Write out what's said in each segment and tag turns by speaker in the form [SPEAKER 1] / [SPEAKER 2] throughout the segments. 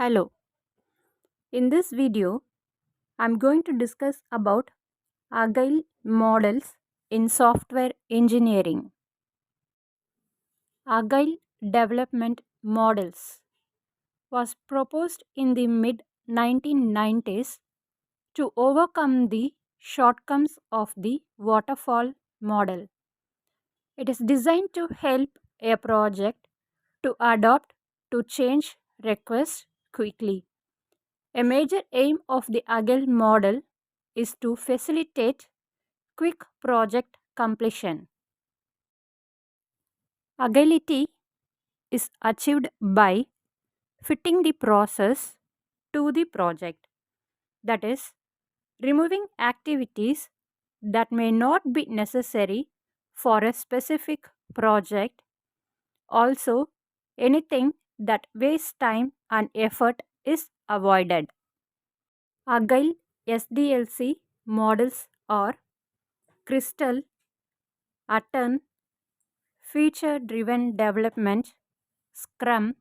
[SPEAKER 1] Hello. In this video, I'm going to discuss about Agile models in software engineering. Agile Development Models was proposed in the mid 1990s to overcome the shortcomings of the Waterfall model. It is designed to help a project to adapt to change requests quickly. A major aim of the Agile model is to facilitate quick project completion. Agility is achieved by fitting the process to the project, that is, removing activities that may not be necessary for a specific project. Also, anything that wastes time and effort is avoided. Agile SDLC models are Crystal, Atten, Feature Driven Development, Scrum,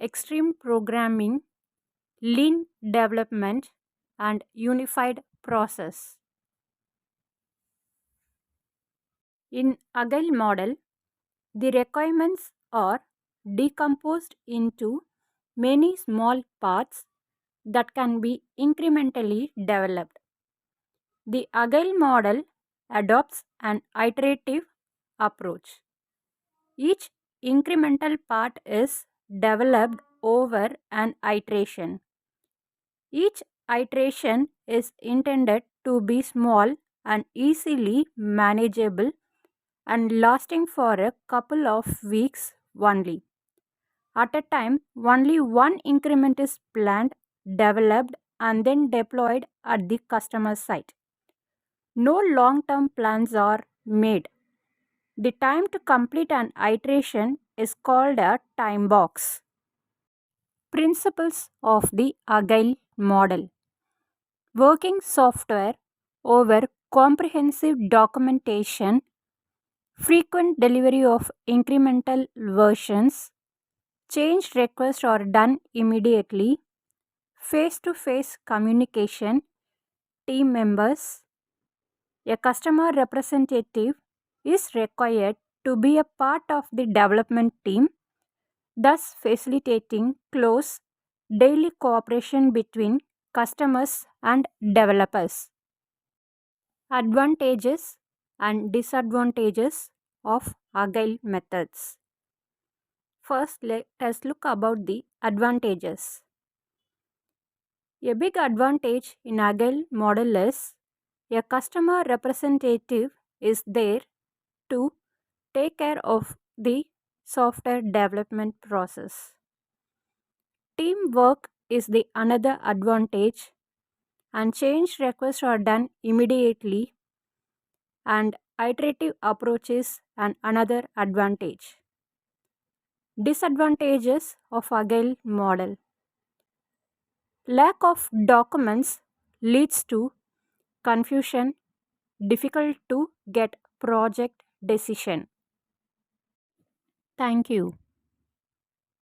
[SPEAKER 1] Extreme Programming, Lean Development, and Unified Process. In Agile model, the requirements are decomposed into many small parts that can be incrementally developed. The Agile model adopts an iterative approach. Each incremental part is developed over an iteration. Each iteration is intended to be small and easily manageable and lasting for a couple of weeks only. At a time, only one increment is planned, developed, and then deployed at the customer site. No long term plans are made. The time to complete an iteration is called a time box. Principles of the Agile model: working software over comprehensive documentation, frequent delivery of incremental versions, change requests are done immediately, face to face communication, team members. A customer representative is required to be a part of the development team, thus facilitating close daily cooperation between customers and developers. Advantages and disadvantages of Agile methods. First, let us look about the advantages. A big advantage in Agile model is a customer representative is there to take care of the software development process. Teamwork is the another advantage, and change requests are done immediately, and iterative approach is another advantage. Disadvantages of Agile model: lack of documents leads to confusion, difficult to get project decision. Thank you.